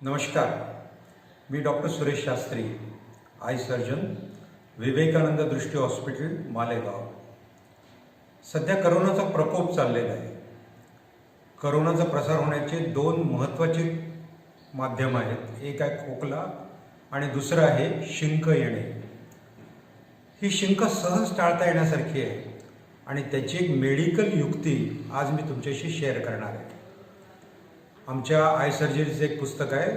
नमस्कार, मी doctor Suresh Shastri, eye surgeon, Vivekanand Drishti hospital, Malegaon. सध्या करोनाचा प्रकोप चाललेला आहे। करोनाचा प्रसार होण्याचे दोन महत्त्वाचे माध्यम आहेत। एक आहे खोकला आणि दुसरं आहे शिंक येणे। ही शिंक सहज टाळता येण्यासारखी आहे आणि त्याची एक मेडिकल युक्ती आज मी तुमच्याशी शेअर करणार आहे। आमच्या आय सर्जरीचं एक पुस्तक आहे,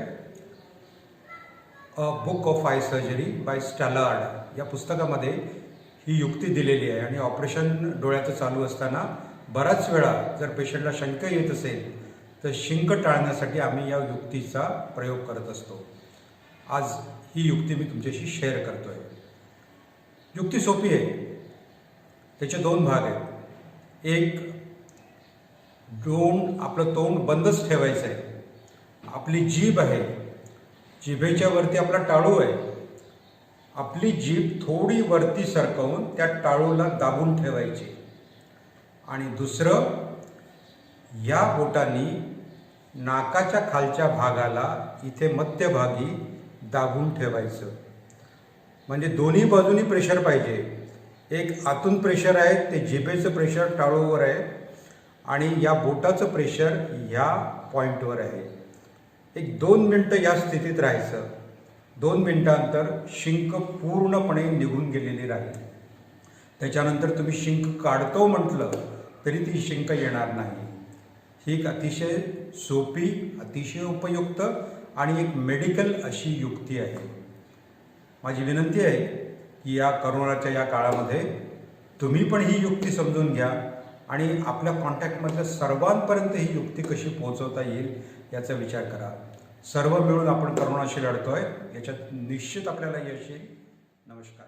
a book of eye surgery by Stallard. या पुस्तकामध्ये ही युक्ती दिलेली आहे आणि ऑपरेशन डोळ्याचं चालू असताना बराच वेळा जर पेशंटला शंका येत असेल तर शिंक टाळण्यासाठी आम्ही या युक्तीचा प्रयोग करत असतो। आज ही युक्ती मी तुमच्याशी शेअर करतो आहे। युक्ती सोपी आहे, त्याचे दोन भाग आहेत। एक, आपलं तोंड बंदच ठेवायचं आहे। आपली जीभ आहे, जिभेच्या वरती आपला टाळू आहे। आपली जीभ थोडी वरती सरकवून त्या टाळूला दाबून ठेवायची आणि दुसरं, या बोटांनी नाकाच्या खालच्या भागाला इथे मध्यभागी दाबून ठेवायचं। म्हणजे दोन्ही बाजूनी प्रेशर पाहिजे। एक आतून प्रेशर आहे, ते जिभेचं प्रेशर टाळूवर आहे आणि या बोटाचं प्रेशर ह्या पॉईंटवर आहे। एक 2 मिनटं या स्थितीत राहायचं। 2 मिनटानंतर शिंक पूर्णपणे निघून गेलेली राहील। त्याच्यानंतर तुम्ही शिंक काढतो म्हटलं तरी ती शिंक येणार नाही। ही एक अतिशय सोपी, अतिशय उपयुक्त आणि एक मेडिकल अशी युक्ती आहे। माझी विनंती आहे की या करोनाच्या या काळामध्ये तुम्ही पण ही युक्ती समजून घ्या आणि आपल्या कॉन्टॅक्टमधल्या सर्वांपर्यंत ही युक्ती कशी पोहोचवता येईल याचा विचार करा। सर्व मिळून आपण करोनाशी लढतोय, याच्यात निश्चित आपल्याला यश येईल। नमस्कार।